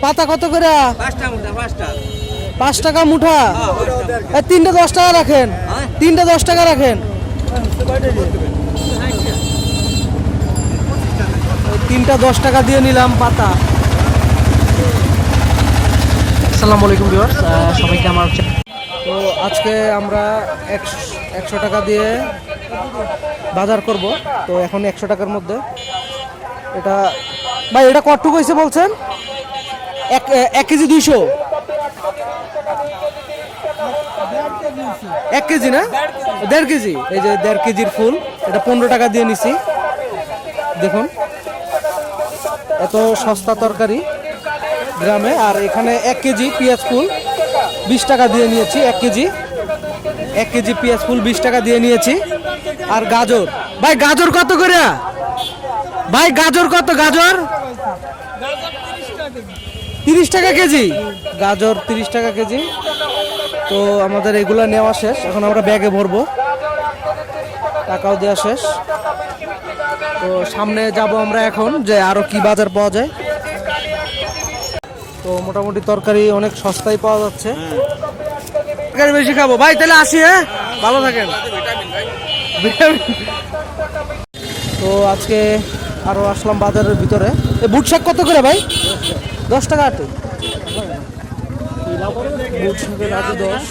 পাতা কত করে? 5 টাকা মুঠা। তিনটে 10 টাকা রাখেন, তিনটে 10 টাকা রাখেন। তিনটা 10 টাকা দিয়ে নিলাম পাতা। আসসালামু আলাইকুম ভিউয়ার্স, সবাইকে আমার। তো আজকে আমরা 100 টাকা দিয়ে বাজার করব। তো এখন 100 টাকার মধ্যে এটা ভাই, এটা কতটুকু হয়েছে বলছেন? 1 কেজি 200, 1 কেজি না 1.5 কেজি। এই যে 1.5 কেজির ফুল, এটা 15 টাকা দিয়ে নিছি। দেখুন এত সস্তা তরকারি গ্রামে। আর এখানে 1 কেজি পেঁয়াজ ফুল 20 টাকা দিয়ে নিয়েছি। 1 কেজি পেঁয়াজ ফুল 20 টাকা দিয়ে নিয়েছি। আর গাজর ভাই, গাজর কত করে ভাই? গাজর কত? গাজর 30 টাকা কেজি। গাজর 30 টাকা কেজি। তো আমাদের এগুলা নেওয়া শেষ, এখন আমরা ব্যাগে ভরবো। টাকাও দেওয়া শেষ। তো সামনে যাব আমরা এখন, যে আরো কি বাজার পাওয়া যায়। তো মোটামুটি তরকারি অনেক সস্তায় পাওয়া যাচ্ছে। তরকারি বেশি খাবো ভাই, তাহলে আসি। হ্যাঁ, ভালো থাকেন। তো আজকে আরো আসলাম বাজারের ভিতরে। বুট শাক কত করে ভাই? 10 টাকা আটে। বুট শাকের আটে 10।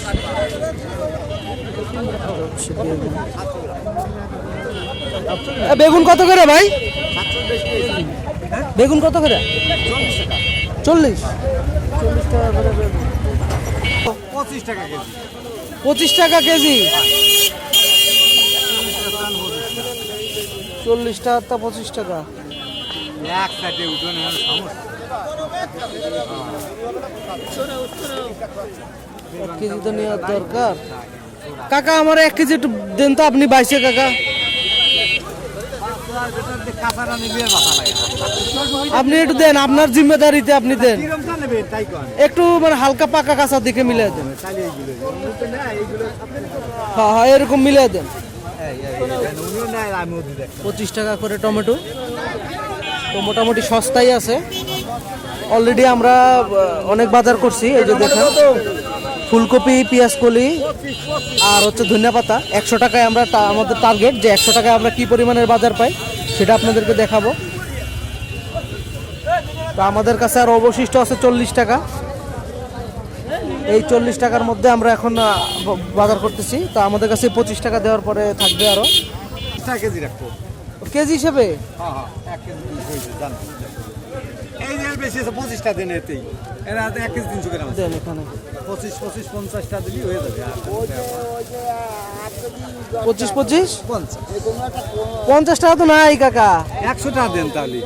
বেগুন কত করে ভাই? বেগুন কত করে? 40 টাকা করে বেগুন। 25 টাকা কেজি। 25 টাকা কেজি। 40 টাকা তা 25 টাকা। এক সাইডে উঠোনে সমস্যা। 1 কেজি তো নেওয়ার দরকার। কাকা আমার 1 কেজি একটু দেন তো, আপনি বাইছে কাকা। আপনি একটু দেন, আপনার জিম্মেদারিতে আপনি দেন। একটু মানে হালকা পাকা কাঁচা দিকে মিলিয়ে দেন। হ্যাঁ হ্যাঁ, এরকম মিলিয়ে দেন। 25 টাকা করে টমেটো। তো মোটামুটি সস্তাই আছে। অলরেডি আমরা অনেক বাজার করছি। এই যে দেখেন, ফুলকপি, পেঁয়াজকলি আর হচ্ছে ধনিয়া পাতা। 100 টাকায় আমরা আমাদের টার্গেট, যে 100 টাকায় আমরা কি পরিমাণের বাজার পাই সেটা আপনাদেরকে দেখাবো। তো আমাদের কাছে আর অবশিষ্ট আছে 40 টাকা। এই 40 টাকার মধ্যে আমরা এখন বাজার করতেছি। তো আমাদের কাছে 25 টাকা দেওয়ার পরে থাকবে আরো কেজি রাখবো। কেজি হিসেবে। এই যে বেশি আছে 25 টাকা দেন। এতেই এরা 1 কেজি 300 গ্রাম দেন এখানে। 25 50 টাকা দিলেই হয়ে যাবে। 25 50 টাকা তো নাই কাকা। 100 টাকা দেন তাহলে।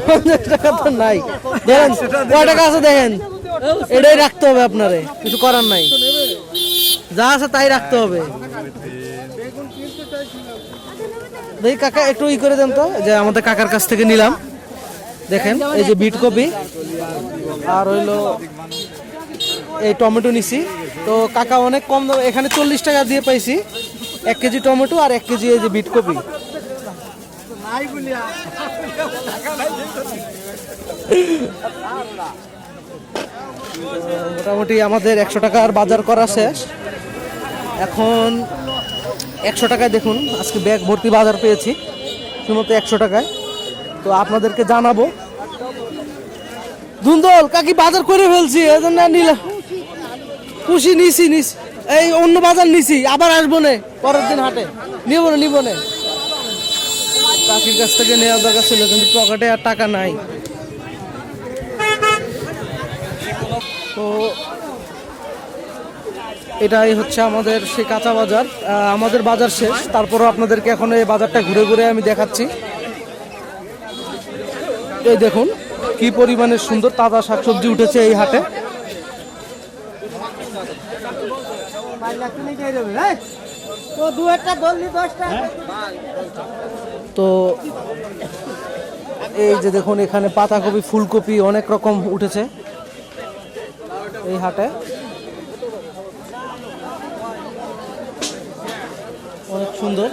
50 টাকা তো নাই। দেখেন কয় টাকা আছে দেখেন। এটাই রাখতে হবে আপনারে, কিছু করার নাই। যা আছে তাই রাখতে হবে। দেখি কাকা একটু ই করে দেন তো। যে আমাদের কাকার কাছ থেকে নিলাম, দেখেন এই যে বিট কপি আর হইলো এই টমেটো নিছি। তো কাকা অনেক কম দাম, এখানে 40 টাকা দিয়ে পাইছি 1 কেজি টমেটো আর 1 কেজি এই যে বিট কপি। মোটামুটি আমাদের 100 টাকার বাজার করা শেষ। এখন 100 টাকায় দেখুন আজকে ব্যাগ ভর্তি বাজার পেয়েছি শুধুমাত্র 100 টাকায়। তো আপনাদেরকে জানাবো। ধুন্দল কাকি বাজার করে ফেলছি, এজন্য নিলাম। খুশি নিছি এই অন্য বাজার নিছি, আবার আসবো না পরের দিন হাটে। নিব না। কাকির কাছ থেকে নেওয়া দরকার ছিল, কিন্তু পকেটে আর টাকা নাই। তো এটাই হচ্ছে আমাদের সেই কাঁচা বাজার। আমাদের বাজার শেষ, তারপরও আপনাদেরকে এখন এই বাজারটা ঘুরে ঘুরে আমি দেখাচ্ছি। এই দেখুন কি পরিমাণে সুন্দর তাজা শাকসবজি উঠেছে এই হাটে। তো এই যে দেখুন এখানে পাতাকপি, ফুলকপি অনেক রকম উঠেছে এই হাটে। অনেক সুন্দর।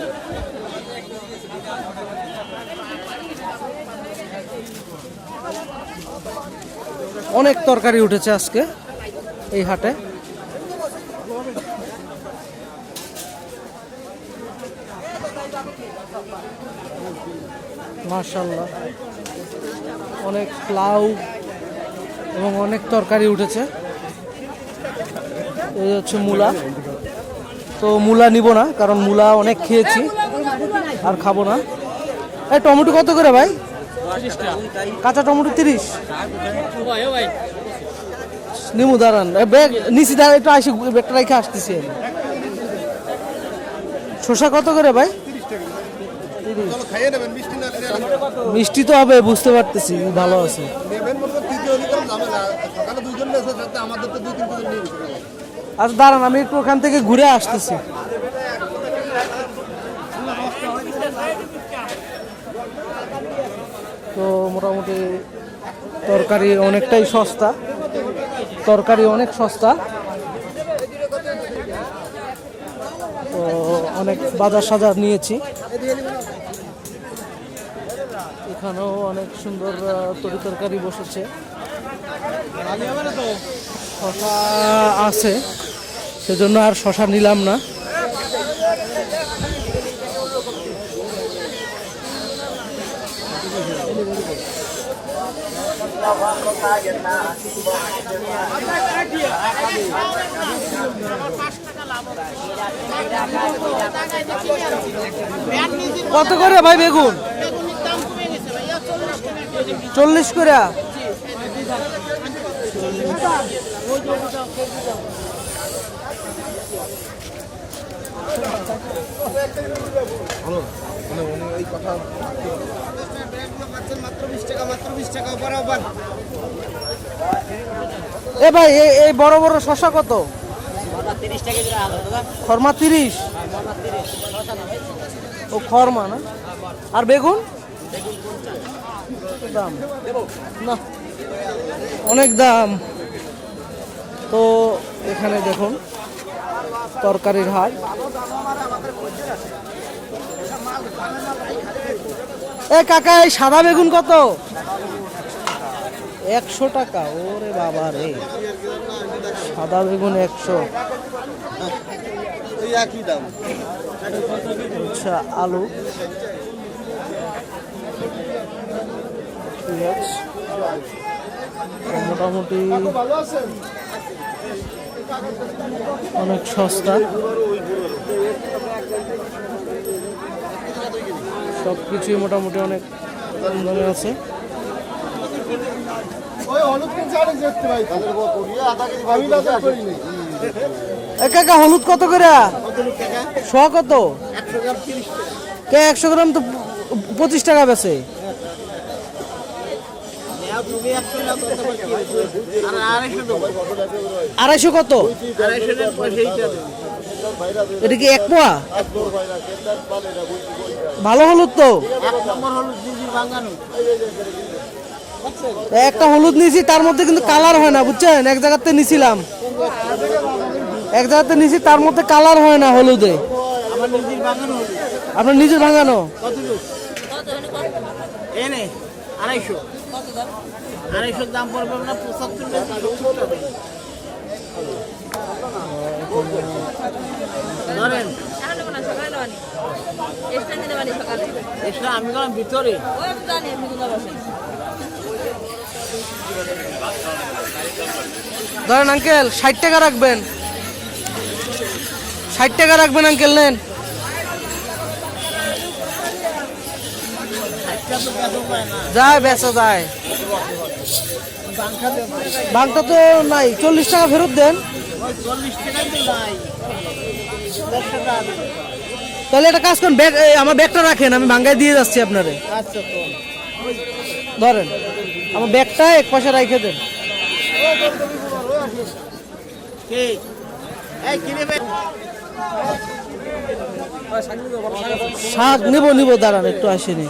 অনেক তরকারি উঠেছে আজকে এই হাটে। মাশাআল্লাহ, অনেক লাউ এবং অনেক তরকারি উঠেছে। এই হচ্ছে মূলা। তো মূলা নিব না, কারণ মূলা অনেক খেয়েছি, আর খাবো না। এই টমেটো কত করে ভাই? কাঁচা টমেটো 30। নিমু, দাঁড়ান, ব্যাগ নিচে দাঁড়ান, একটু আসি, ব্যাগটা রেখে আসতেছি। শসা কত করে ভাই? 30। মিষ্টি তো হবে, বুঝতে পারতেছি, ভালো আছে। আচ্ছা দাঁড়ান, আমি একটু ওখান থেকে ঘুরে আসতেছি। তো মোটামুটি তরকারি অনেকটাই সস্তা, তরকারি অনেক সস্তা। তো অনেক বাজার সাজার নিয়েছি। এখানেও অনেক সুন্দর তরি তরকারি বসেছে। শশা আছে, সেজন্য আর শশা নিলাম না। কত করে ভাই বেগুন? 40 করে। এ ভাই, এই বড় বড় শশা কত? খরমা 30। ও খরমা না? আর বেগুন দাম না, অনেক দাম। তো এখানে দেখুন তরকারির হাট। এ কাকা, এই সাদা বেগুন কত? 100 টাকা। ওরে বাবা রে, সাদা বেগুন 100। আচ্ছা, আলু, পেঁয়াজ মোটামুটি অনেক সস্তা। সব কিছুই মোটামুটি অনেক কম দামে আছে। কাকা, হলুদ কত করে? শ কত? 100 গ্রাম তো 25 টাকা বেছে। 250 কত? এটা কি 1 পোয়া? ভালো হলুদ তো। একটা হলুদ নিয়েছি, তার মধ্যে কিন্তু কালার হয় না, বুঝছেন? এক জায়গাতে নিছিলাম, তার মধ্যে কালার হয় না হলুদে। আপনার নিজের ভাঙানো? 250 দাম পড়বে না, 75 ধরেন। আমি গেলাম ভিতরে। ধরেন আঙ্কেল, 60 টাকা রাখবেন। 60 টাকা রাখবেন আঙ্কেল, নেন। যায়, বেচা যায়। বাংটা তো নাই, 40 টাকা ফেরত দেন। 40 টাকা তো নাই। তাহলে একটা কাজ করুন, আমার ব্যাগটা রাখেন, আমি ভাঙ্গায় দিয়ে যাচ্ছি আপনারে। আচ্ছা, ধরেন, আমার ব্যাগটা এক পাশে রেখে দেন। শাক নিব, দাঁড়ান একটু আসেনি।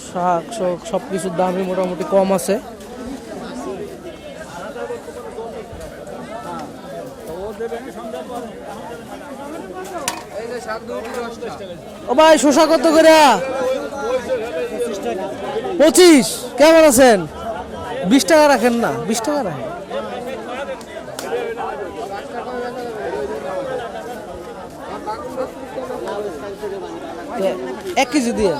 শাক সব কিছুর দামই মোটামুটি কম আছে। ও ভাই শসা কত করে? 25। কেমন আছেন? 20 টাকা রাখেন না, 20 টাকা রাখেন। 1 কেজি দিয়ে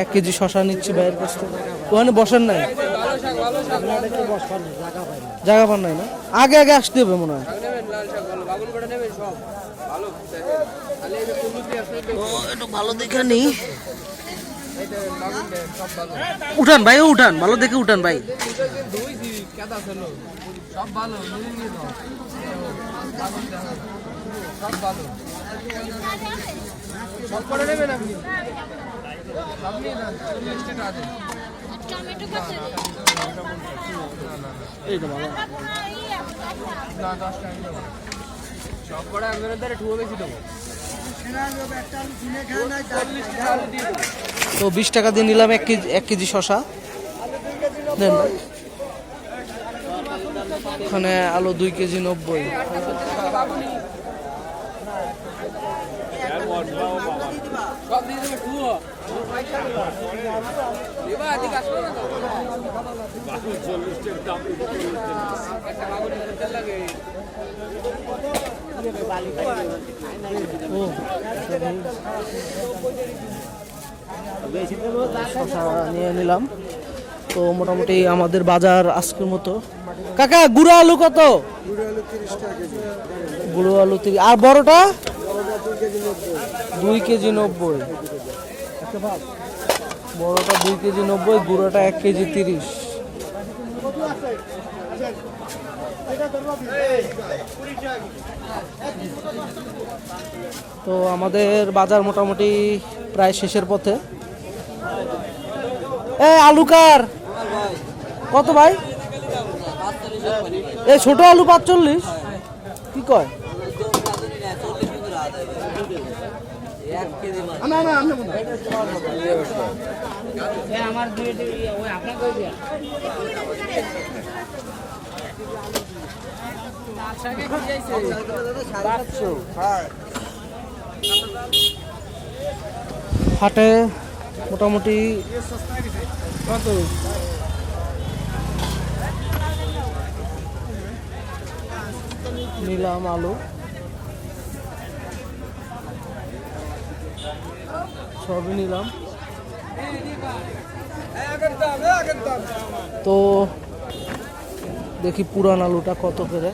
1 কেজি শশা নিচ্ছি ভাইয়ের কাছ থেকে। ওখানে বসেন নাই, জায়গা পান নাই না? আগে আগে আসতে হবে মনে হয়। একটু ভালো দেখে নি, উঠান ভাই, উঠান ভালো দেখে উঠান ভাই। তো 20 টাকা দিয়ে নিলাম 1 কেজি শশা। দেন ভাই। ওখানে আলু 2 কেজি 90। শশা নিয়ে নিলাম। তো মোটামুটি আমাদের বাজার আজকের মতো। কাকা গুঁড়ো আলু কত? গুঁড়ো আলু 30। আর বড়টা 2 কেজি 90। বড়টা 2 কেজি 90, গুঁড়োটা 1 কেজি 30। তো আমাদের বাজার মোটামুটি প্রায় শেষের পথে। আলু কার কত ভাই? এই ছোট আলু 45। কি কয়? হাটে মোটামুটি নিলাম আলু, সবই নিলাম। তো দেখি পুরান আলুটা কত করে।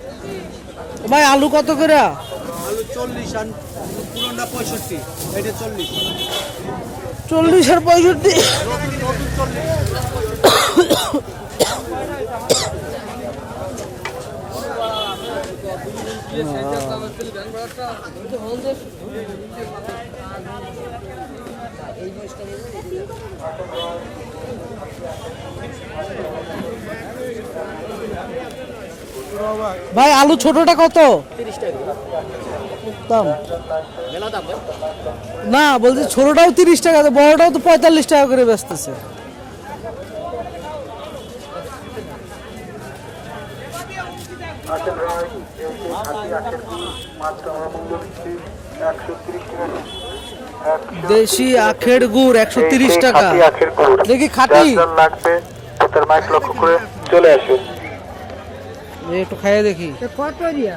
ভাই আলু কত করে? আলু 40 আর পুরোটা 65, এটা 40। 40 আর 65। ভাই আলু ছোটটা কত? 30 টাকা দাম। না বলছি ছোটটাও 30 টাকা, বড়টাও তো 45 টাকা করে বেচতেছে। দেশি আখের গুড় 130 টাকা। দেখি খাঁটি লাগবে, তার মাইক লক্ষ্য করে চলে আসুন। একটু খাইয়ে দেখি। কত দিয়া?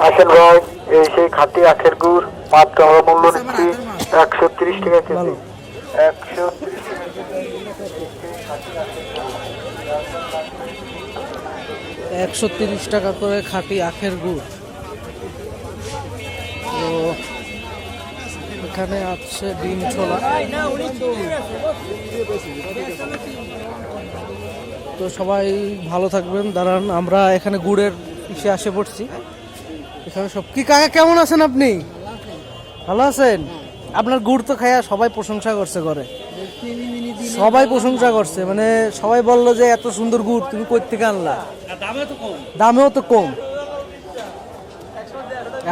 আসেন ভাই, এই সেই খাঁটি আখের গুড়, মাত্র আমরা মূল্য নিচ্ছি 130 টাকা কেজি। 130 টাকা করে খাঁটি আখের গুড়। তো এখানে আছে ডিম ছোলা। তো সবাই ভালো থাকবেন। দাঁড়ান, আমরা এখানে গুড়ের ইসে আসে পড়ছি। এখানে সব কি কাকা কেমন আছেন আপনি? ভালো আছেন? আপনার গুড় তো খায়া সবাই প্রশংসা করছে ঘরে, সবাই প্রশংসা করছে, মানে সবাই বললো যে এত সুন্দর গুড় তুমি কই থেকে আনলা, দামেও তো কম।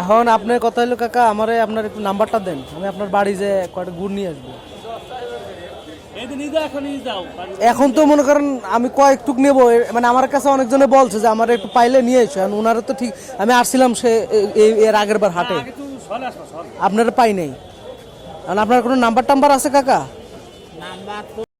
এখন আপনার কথা হলো কাকা আমারে আপনার একটু নাম্বারটা দেন, আমি আপনার বাড়ি যে কয়টা গুড় নিয়ে আসবো। এখন তো মনে করেন আমি কয়েকটুক নেবো, মানে আমার কাছে অনেকজনে বলছে যে আমার একটু পাইলে নিয়ে এসো, ওনারা তো ঠিক আমি আসছিলাম সে এর আগের বার হাটে, আপনারা পাই নাই। আপনার কোনো নাম্বার টাম্বার আছে কাকা? নাম্বার